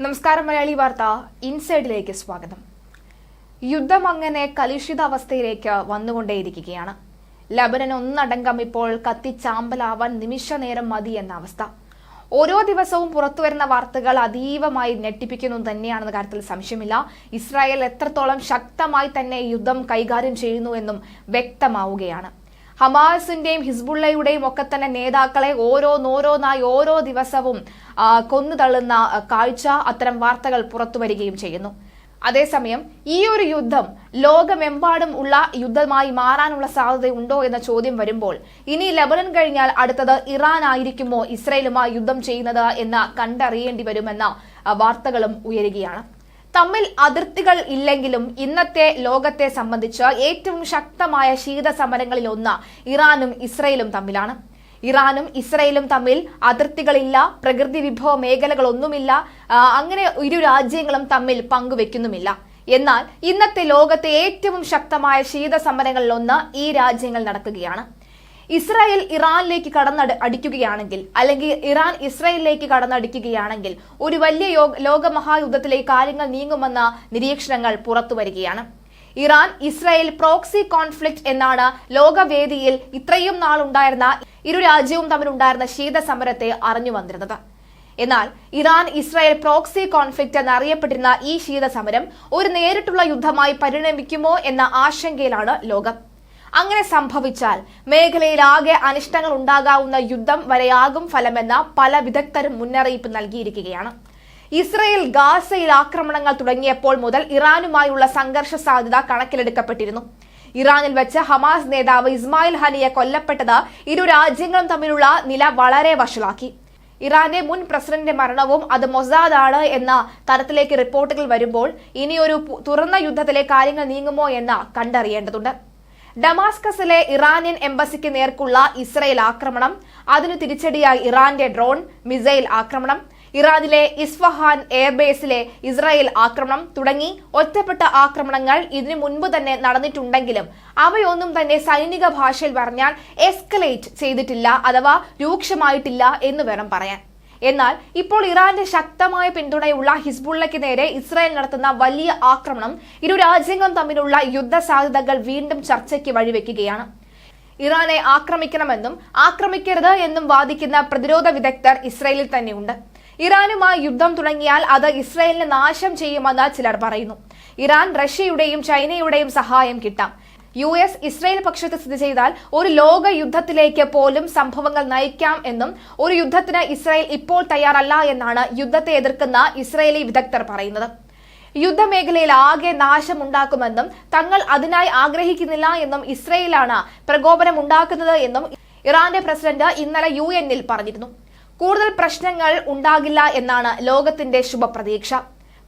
നമസ്കാരം മലയാളി വാർത്ത ഇൻസൈഡിലേക്ക് സ്വാഗതം. യുദ്ധം അങ്ങനെ കലുഷിതാവസ്ഥയിലേക്ക് വന്നുകൊണ്ടേയിരിക്കുകയാണ്. ലബനൻ ഒന്നടങ്കം ഇപ്പോൾ കത്തിച്ചാമ്പലാവാൻ നിമിഷ നേരം മതി എന്ന അവസ്ഥ. ഓരോ ദിവസവും പുറത്തുവരുന്ന വാർത്തകൾ അതീവമായി ഞെട്ടിപ്പിക്കുന്നു തന്നെയാണെന്ന കാര്യത്തിൽ സംശയമില്ല. ഇസ്രായേൽ എത്രത്തോളം ശക്തമായി തന്നെ യുദ്ധം കൈകാര്യം ചെയ്യുന്നുവെന്നും വ്യക്തമാവുകയാണ്. ഹമാസിന്റെയും ഹിസ്ബുള്ളയുടെയും ഒക്കെ തന്നെ നേതാക്കളെ ഓരോന്നായി ഓരോ ദിവസവും കൊന്നു തള്ളുന്ന കാഴ്ച അത്തരം വാർത്തകൾ പുറത്തുവരികയും ചെയ്യുന്നു. അതേസമയം ഈ ഒരു യുദ്ധം ലോകമെമ്പാടും ഉള്ള യുദ്ധമായി മാറാനുള്ള സാധ്യതയുണ്ടോ എന്ന ചോദ്യം വരുമ്പോൾ ഇനി ലെബനൻ കഴിഞ്ഞാൽ അടുത്തത് ഇറാൻ ആയിരിക്കുമോ ഇസ്രയേലുമായി യുദ്ധം ചെയ്യുന്നത് എന്ന് കണ്ടറിയേണ്ടി വരുമെന്ന വാർത്തകളും ഉയരുകയാണ്. തമ്മിൽ അതിർത്തികൾ ഇല്ലെങ്കിലും ഇന്നത്തെ ലോകത്തെ സംബന്ധിച്ച് ഏറ്റവും ശക്തമായ ശീതസമരങ്ങളിൽ ഒന്ന് ഇറാനും ഇസ്രയേലും തമ്മിലാണ്. ഇറാനും ഇസ്രയേലും തമ്മിൽ അതിർത്തികളില്ല, പ്രകൃതി വിഭവ മേഖലകളൊന്നുമില്ല, അങ്ങനെ ഇരു രാജ്യങ്ങളും തമ്മിൽ പങ്കുവെക്കുന്നുമില്ല. എന്നാൽ ഇന്നത്തെ ലോകത്തെ ഏറ്റവും ശക്തമായ ശീതസമരങ്ങളിൽ ഒന്ന് ഈ രാജ്യങ്ങൾ നടക്കുകയാണ്. ഇസ്രായേൽ ഇറാനിലേക്ക് അടിക്കുകയാണെങ്കിൽ അല്ലെങ്കിൽ ഇറാൻ ഇസ്രായേലിലേക്ക് കടന്നടിക്കുകയാണെങ്കിൽ ഒരു വലിയ ലോകമഹായുദ്ധത്തിലേക്ക് കാര്യങ്ങൾ നീങ്ങുമെന്ന നിരീക്ഷണങ്ങൾ പുറത്തു വരികയാണ്. ഇറാൻ ഇസ്രായേൽ പ്രോക്സി കോൺഫ്ലിക്റ്റ് എന്നാണ് ലോകവേദിയിൽ ഇത്രയും നാളുണ്ടായിരുന്ന ഇരു രാജ്യവും തമ്മിലുണ്ടായിരുന്ന ശീതസമരത്തെ അറിഞ്ഞു വന്നിരുന്നത്. എന്നാൽ ഇറാൻ ഇസ്രായേൽ പ്രോക്സി കോൺഫ്ലിക്റ്റ് എന്നറിയപ്പെട്ടിരുന്ന ഈ ശീതസമരം ഒരു നേരിട്ടുള്ള യുദ്ധമായി പരിണമിക്കുമോ എന്ന ആശങ്കയിലാണ് ലോകം. അങ്ങനെ സംഭവിച്ചാൽ മേഖലയിലാകെ അനിഷ്ടങ്ങൾ ഉണ്ടാകാവുന്ന യുദ്ധം വരെയാകും ഫലമെന്ന പല വിദഗ്ധരും മുന്നറിയിപ്പ് നൽകിയിരിക്കുകയാണ്. ഇസ്രയേൽ ഗാസയിൽ ആക്രമണങ്ങൾ തുടങ്ങിയപ്പോൾ മുതൽ ഇറാനുമായുള്ള സംഘർഷ സാധ്യത കണക്കിലെടുക്കപ്പെട്ടിരുന്നു. ഇറാനിൽ വെച്ച് ഹമാസ് നേതാവ് ഇസ്മായിൽ ഹനിയെ കൊല്ലപ്പെട്ടത് ഇരു രാജ്യങ്ങളും തമ്മിലുള്ള നില വളരെ വഷളാക്കി. ഇറാന്റെ മുൻ പ്രസിഡന്റിന്റെ മരണവും അത് മൊസാദാണ് എന്ന തരത്തിലേക്ക് റിപ്പോർട്ടുകൾ വരുമ്പോൾ ഇനിയൊരു തുറന്ന യുദ്ധത്തിലെ കാര്യങ്ങൾ നീങ്ങുമോ എന്ന് കണ്ടറിയേണ്ടതുണ്ട്. ഡമാസ്കസിലെ ഇറാനിയൻ എംബസിക്ക് നേർക്കുള്ള ഇസ്രയേൽ ആക്രമണം, അതിനു തിരിച്ചടിയായി ഇറാന്റെ ഡ്രോൺ മിസൈൽ ആക്രമണം, ഇറാനിലെ ഇസ്ഫഹാൻ എയർബേസിലെ ഇസ്രായേൽ ആക്രമണം തുടങ്ങി ഒറ്റപ്പെട്ട ആക്രമണങ്ങൾ ഇതിനു മുൻപ് തന്നെ നടന്നിട്ടുണ്ടെങ്കിലും അവയൊന്നും തന്നെ സൈനിക ഭാഷയിൽ പറഞ്ഞാൽ എസ്കലേറ്റ് ചെയ്തിട്ടില്ല, അഥവാ രൂക്ഷമായിട്ടില്ല എന്ന് വേണം പറയാൻ. എന്നാൽ ഇപ്പോൾ ഇറാന്റെ ശക്തമായ പിന്തുണയുള്ള ഹിസ്ബുള്ളയ്ക്ക് നേരെ ഇസ്രായേൽ നടത്തുന്ന വലിയ ആക്രമണം ഇരു രാജ്യങ്ങളും തമ്മിലുള്ള യുദ്ധ സാധ്യതകൾ വീണ്ടും ചർച്ചയ്ക്ക് വഴിവെക്കുകയാണ്. ഇറാനെ ആക്രമിക്കണമെന്നും ആക്രമിക്കരുത് എന്നും വാദിക്കുന്ന പ്രതിരോധ വിദഗ്ധർ ഇസ്രായേലിൽ തന്നെയുണ്ട്. ഇറാനുമായി യുദ്ധം തുടങ്ങിയാൽ അത് ഇസ്രായേലിനെ നാശം ചെയ്യുമെന്ന് ചിലർ പറയുന്നു. ഇറാൻ റഷ്യയുടെയും ചൈനയുടെയും സഹായം കിട്ടാം. US ഇസ്രായേൽ പക്ഷത്ത് സ്ഥിതി ചെയ്താൽ ഒരു ലോക യുദ്ധത്തിലേക്ക് പോലും സംഭവങ്ങൾ നയിക്കാം എന്നും ഒരു യുദ്ധത്തിന് ഇസ്രായേൽ ഇപ്പോൾ തയ്യാറല്ല എന്നാണ് യുദ്ധത്തെ എതിർക്കുന്ന ഇസ്രായേലി വിദഗ്ധർ പറയുന്നത്. യുദ്ധമേഖലയിൽ ആകെ നാശമുണ്ടാക്കുമെന്നും തങ്ങൾ അതിനായി ആഗ്രഹിക്കുന്നില്ല എന്നും ഇസ്രായേലാണ് പ്രകോപനം ഉണ്ടാക്കുന്നത് എന്നും ഇറാന്റെ പ്രസിഡന്റ് ഇന്നലെ UN പറഞ്ഞിരുന്നു. കൂടുതൽ പ്രശ്നങ്ങൾ ഉണ്ടാകില്ല എന്നാണ് ലോകത്തിന്റെ ശുഭപ്രതീക്ഷ.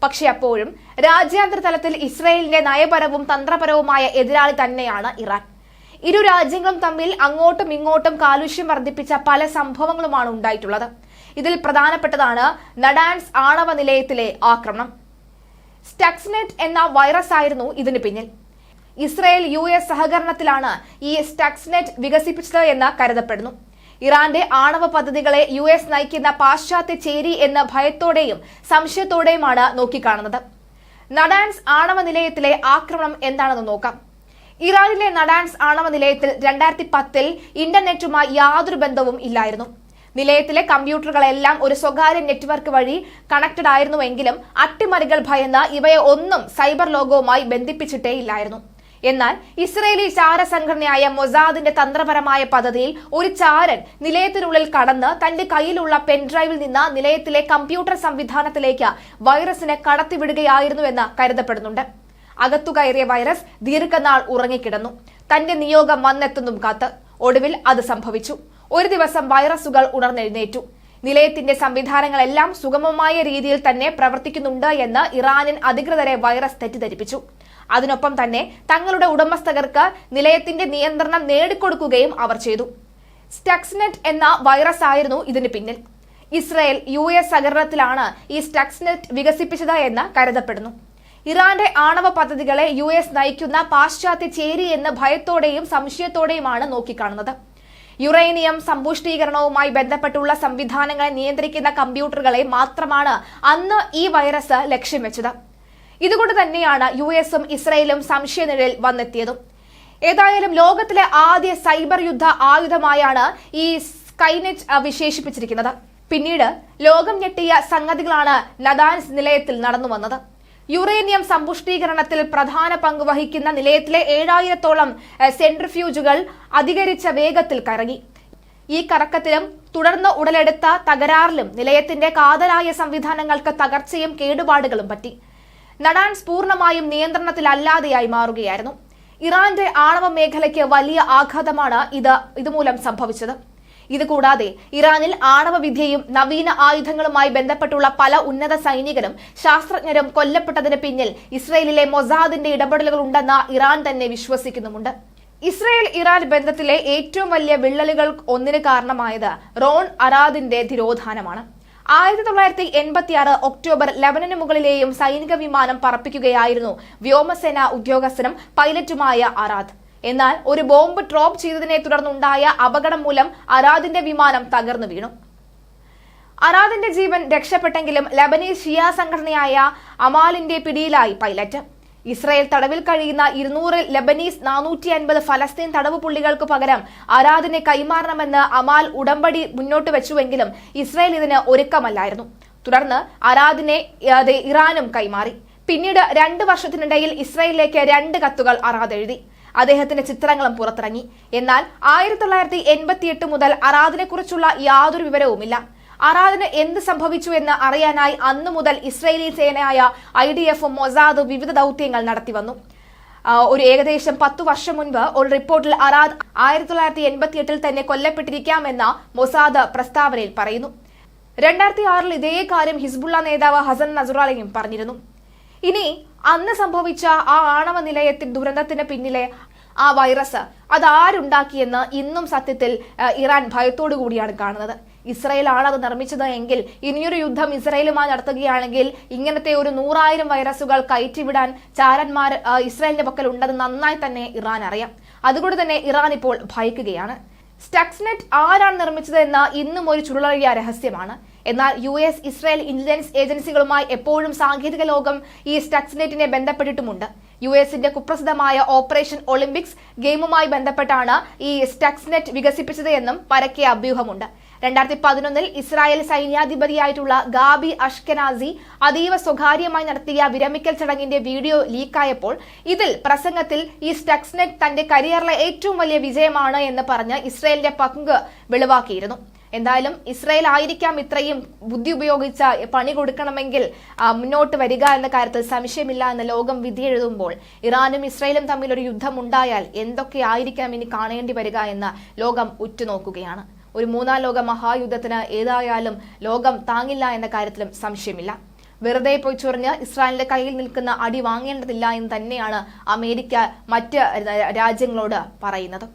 പക്ഷെ അപ്പോഴും രാജ്യാന്തര തലത്തിൽ ഇസ്രായേലിന്റെ നയപരവും തന്ത്രപരവുമായ എതിരാളി തന്നെയാണ് ഇറാൻ. ഇരു രാജ്യങ്ങളും തമ്മിൽ അങ്ങോട്ടും ഇങ്ങോട്ടും കാലുഷ്യം വർദ്ധിപ്പിച്ച പല സംഭവങ്ങളുമാണ് ഉണ്ടായിട്ടുള്ളത്. ഇതിൽ പ്രധാനപ്പെട്ടതാണ് നഡാൻസ് ആണവ നിലയത്തിലെ ആക്രമണം. സ്റ്റക്സ്നെറ്റ് എന്ന വൈറസ് ആയിരുന്നു ഇതിന് പിന്നിൽ. ഇസ്രായേൽ US സഹകരണത്തിലാണ് ഈ സ്റ്റക്സ്നെറ്റ് വികസിപ്പിച്ചത് എന്ന് കരുതപ്പെടുന്നു. ഇറാന്റെ ആണവ പദ്ധതികളെ US നയിക്കുന്ന പാശ്ചാത്യ ചേരി എന്ന ഭയത്തോടെയും സംശയത്തോടെയുമാണ് നോക്കിക്കാണുന്നത്. നഡാൻസ് ആണവ നിലയത്തിലെ ആക്രമണം എന്താണെന്ന് നോക്കാം. ഇറാനിലെ നഡാൻസ് ആണവ നിലയത്തിൽ 2010 ഇന്റർനെറ്റുമായി യാതൊരു ബന്ധവും ഇല്ലായിരുന്നു. നിലയത്തിലെ കമ്പ്യൂട്ടറുകളെല്ലാം ഒരു സ്വകാര്യ നെറ്റ്വർക്ക് വഴി കണക്റ്റഡ് ആയിരുന്നുവെങ്കിലും അട്ടിമറികൾ ഭയന്ന് ഇവയെ ഒന്നും സൈബർ ലോകവുമായി ബന്ധിപ്പിച്ചിട്ടേ ഇല്ലായിരുന്നു. എന്നാൽ ഇസ്രയേലി ചാരസംഘടനയായ മൊസാദിന്റെ തന്ത്രപരമായ പദ്ധതിയിൽ ഒരു ചാരൻ നിലയത്തിനുള്ളിൽ കടന്ന് തന്റെ കയ്യിലുള്ള പെൻഡ്രൈവിൽ നിന്ന് നിലയത്തിലെ കമ്പ്യൂട്ടർ സംവിധാനത്തിലേക്ക് വൈറസിനെ കടത്തിവിടുകയായിരുന്നുവെന്ന് കരുതപ്പെടുന്നുണ്ട്. അകത്തുകയറിയ വൈറസ് ദീർഘനാൾ ഉറങ്ങിക്കിടന്നു, തന്റെ നിയോഗം വന്നെത്തുന്നും കാത്ത്. ഒടുവിൽ അത് സംഭവിച്ചു. ഒരു ദിവസം വൈറസുകൾ ഉണർന്നെഴുന്നേറ്റു. നിലയത്തിന്റെ സംവിധാനങ്ങളെല്ലാം സുഗമമായ രീതിയിൽ തന്നെ പ്രവർത്തിക്കുന്നുണ്ട് എന്ന് ഇറാനിയൻ അധികൃതരെ വൈറസ് തെറ്റിദ്ധരിപ്പിച്ചു. അതിനൊപ്പം തന്നെ തങ്ങളുടെ ഉടമസ്ഥർക്ക് നിലയത്തിന്റെ നിയന്ത്രണം നേടിക്കൊടുക്കുകയും അവർ ചെയ്തു. സ്റ്റക്സ്നെറ്റ് എന്ന വൈറസ് ആയിരുന്നു ഇതിന് പിന്നിൽ. ഇസ്രായേൽ US സഹകരണത്തിലാണ് ഈ സ്റ്റക്സ്നെറ്റ് വികസിപ്പിച്ചത് എന്ന് കരുതപ്പെടുന്നു. ഇറാന്റെ ആണവ പദ്ധതികളെ US നയിക്കുന്ന പാശ്ചാത്യ ചേരി എന്ന ഭയത്തോടെയും സംശയത്തോടെയുമാണ് നോക്കിക്കാണുന്നത്. യുറേനിയം സമ്പുഷ്ടീകരണവുമായി ബന്ധപ്പെട്ടുള്ള സംവിധാനങ്ങളെ നിയന്ത്രിക്കുന്ന കമ്പ്യൂട്ടറുകളെ മാത്രമാണ് അന്ന് ഈ വൈറസ് ലക്ഷ്യം വെച്ചത്. ഇതുകൊണ്ട് തന്നെയാണ് US-ഉം ഇസ്രയേലും സംശയനിഴലിൽ വന്നെത്തിയതും. ഏതായാലും ലോകത്തിലെ ആദ്യ സൈബർ യുദ്ധ ആയുധമായാണ് ഈ സ്കൈനെറ്റ് വിശേഷിപ്പിച്ചിരിക്കുന്നത്. പിന്നീട് ലോകം ഞെട്ടിയ സംഗതികളാണ് നദാൻസ് നിലയത്തിൽ നടന്നു വന്നത്. യുറേനിയം സമ്പുഷ്ടീകരണത്തിൽ പ്രധാന പങ്ക് വഹിക്കുന്ന നിലയത്തിലെ 7000-ഓളം സെൻട്രിഫ്യൂജുകൾ അധികരിച്ച വേഗത്തിൽ കറങ്ങി. ഈ കറക്കത്തിലും തുടർന്ന് ഉടലെടുത്ത തകരാറിലും നിലയത്തിന്റെ കാതലായ സംവിധാനങ്ങൾക്ക് തകർച്ചയും കേടുപാടുകളും പറ്റി. നദാൻസ് പൂർണ്ണമായും നിയന്ത്രണത്തിലല്ലാതെയായി മാറുകയായിരുന്നു. ഇറാന്റെ ആണവ മേഖലയ്ക്ക് വലിയ ആഘാതമാണ് ഇതുമൂലം സംഭവിച്ചത്. ഇതുകൂടാതെ ഇറാനിൽ ആണവ വിദ്യയും നവീന ആയുധങ്ങളുമായി ബന്ധപ്പെട്ടുള്ള പല ഉന്നത സൈനികരും ശാസ്ത്രജ്ഞരും കൊല്ലപ്പെട്ടതിന് പിന്നിൽ ഇസ്രയേലിലെ മൊസാദിന്റെ ഇടപെടലുകൾ ഉണ്ടെന്ന് ഇറാൻ തന്നെ വിശ്വസിക്കുന്നുമുണ്ട്. ഇസ്രയേൽ ഇറാൻ ബന്ധത്തിലെ ഏറ്റവും വലിയ വിള്ളലുകൾ ഒന്നിന് കാരണമായത് റോൺ അറാദിന്റെ തിരോധാനമാണ്. 1986 ഒക്ടോബർ ലെബനന് മുകളിലെയും സൈനിക വിമാനം പറപ്പിക്കുകയായിരുന്നു വ്യോമസേന ഉദ്യോഗസ്ഥനും പൈലറ്റുമായ അറാദ്. എന്നാൽ ഒരു ബോംബ് ഡ്രോപ്പ് ചെയ്തതിനെ തുടർന്നുണ്ടായ അപകടം മൂലം അറാദിന്റെ വിമാനം തകർന്നു വീണു. അറാദിന്റെ ജീവൻ രക്ഷപ്പെട്ടെങ്കിലും ലെബനീസ് ഷിയ സംഘടനയായ അമാലിന്റെ പിടിയിലായി പൈലറ്റ്. ഇസ്രായേൽ തടവിൽ കഴിയുന്ന 200 ലെബനീസ് 450 ഫലസ്തീൻ തടവ് പുള്ളികൾക്ക് പകരം അറാദിനെ കൈമാറണമെന്ന് അമാൽ ഉടമ്പടി മുന്നോട്ട് വെച്ചുവെങ്കിലും ഇസ്രായേൽ ഇതിന് ഒരുക്കമല്ലായിരുന്നു. തുടർന്ന് അറാദിനെ ഇറാനും കൈമാറി. പിന്നീട് 2 വർഷത്തിനിടയിൽ ഇസ്രായേലിലേക്ക് 2 കത്തുകൾ അറാദ് എഴുതി. അദ്ദേഹത്തിന്റെ ചിത്രങ്ങളും പുറത്തിറങ്ങി. എന്നാൽ 1988 മുതൽ അറാദിനെ കുറിച്ചുള്ള യാതൊരു വിവരവുമില്ല. അറാദിന് എന്ത് സംഭവിച്ചു എന്ന് അറിയാനായി അന്നു മുതൽ ഇസ്രയേലി സേനയായ IDF-ഉം മൊസാദും വിവിധ ദൌത്യങ്ങൾ നടത്തി വന്നു. ഒരു ഏകദേശം 10 വർഷം മുൻപ് ഒരു റിപ്പോർട്ടിൽ അറാദ് 1988 തന്നെ കൊല്ലപ്പെട്ടിരിക്കാമെന്ന മൊസാദ് പ്രസ്താവനയിൽ പറയുന്നു. 2006 ഇതേ കാര്യം ഹിസ്ബുള്ള നേതാവ് ഹസൻ നസ്രള്ളയും പറഞ്ഞിരുന്നു. ഇനി അന്ന് സംഭവിച്ച ആ ആണവ നിലയത്തിന്റെ ദുരന്തത്തിന് പിന്നിലെ ആ വൈറസ് അതാരുണ്ടാക്കിയെന്ന് ഇന്നും സത്യത്തിൽ ഇറാൻ ഭയത്തോടു കൂടിയാണ് കാണുന്നത്. ഇസ്രായേലാണ് അത് നിർമ്മിച്ചത് എങ്കിൽ ഇനിയൊരു യുദ്ധം ഇസ്രായേലുമായി നടത്തുകയാണെങ്കിൽ ഇങ്ങനത്തെ ഒരു 100,000 വൈറസുകൾ കയറ്റിവിടാൻ ചാരന്മാർ ഇസ്രായേലിന്റെ പക്കൽ ഉണ്ടെന്ന് നന്നായി തന്നെ ഇറാൻ അറിയാം. അതുകൊണ്ട് തന്നെ ഇറാൻ ഇപ്പോൾ ഭയക്കുകയാണ്. സ്റ്റക്സ്നെറ്റ് ആരാണ് നിർമ്മിച്ചത് എന്ന ഇന്നും ഒരു ചുരുളഴിയ രഹസ്യമാണ്. എന്നാൽ US ഇസ്രായേൽ ഇന്റലിജൻസ് ഏജൻസികളുമായി എപ്പോഴും സാങ്കേതിക ലോകം ഈ സ്റ്റക്സ്നെറ്റിനെ ബന്ധപ്പെട്ടിട്ടുമുണ്ട്. US-ന്റെ കുപ്രസിദ്ധമായ ഓപ്പറേഷൻ ഒളിമ്പിക്സ് ഗെയിമുമായി ബന്ധപ്പെട്ടാണ് ഈ സ്റ്റക്സ്നെറ്റ് വികസിപ്പിച്ചത് എന്നും പരക്കെ അഭ്യൂഹമുണ്ട്. 2011 ഇസ്രായേൽ സൈന്യാധിപതിയായിട്ടുള്ള ഗാബി അഷ്കെനാസി അതീവ സ്വകാര്യമായി നടത്തിയ വിരമിക്കൽ ചടങ്ങിന്റെ വീഡിയോ ലീക്കായപ്പോൾ ഇതിൽ പ്രസംഗത്തിൽ ഈ സ്റ്റക്സ്നെറ്റ് തന്റെ കരിയറിലെ ഏറ്റവും വലിയ വിജയമാണ് എന്ന് പറഞ്ഞ് ഇസ്രായേലിന്റെ പങ്ക് വെളിവാക്കിയിരുന്നു. എന്തായാലും ഇസ്രായേൽ ആയിരിക്കാം ഇത്രയും ബുദ്ധി ഉപയോഗിച്ച പണി കൊടുക്കണമെങ്കിൽ മുന്നോട്ട് വരിക എന്ന കാര്യത്തിൽ സംശയമില്ല എന്ന് ലോകം വിധിയെഴുതുമ്പോൾ ഇറാനും ഇസ്രായേലും തമ്മിൽ ഒരു യുദ്ധം ഉണ്ടായാൽ എന്തൊക്കെ ആയിരിക്കാം ഇനി കാണേണ്ടി വരിക എന്ന് ലോകം ഉറ്റുനോക്കുകയാണ്. ഒരു 3ാം ലോക മഹായുദ്ധത്തിന് ഏതായാലും ലോകം താങ്ങില്ല എന്ന കാര്യത്തിലും സംശയമില്ല. വെറുതെ പോയി ചൊറിഞ്ഞ് ഇസ്രായേലിന്റെ കയ്യിൽ നിൽക്കുന്ന അടി വാങ്ങേണ്ടതില്ല എന്ന് തന്നെയാണ് അമേരിക്ക മറ്റ് രാജ്യങ്ങളോട് പറയുന്നത്.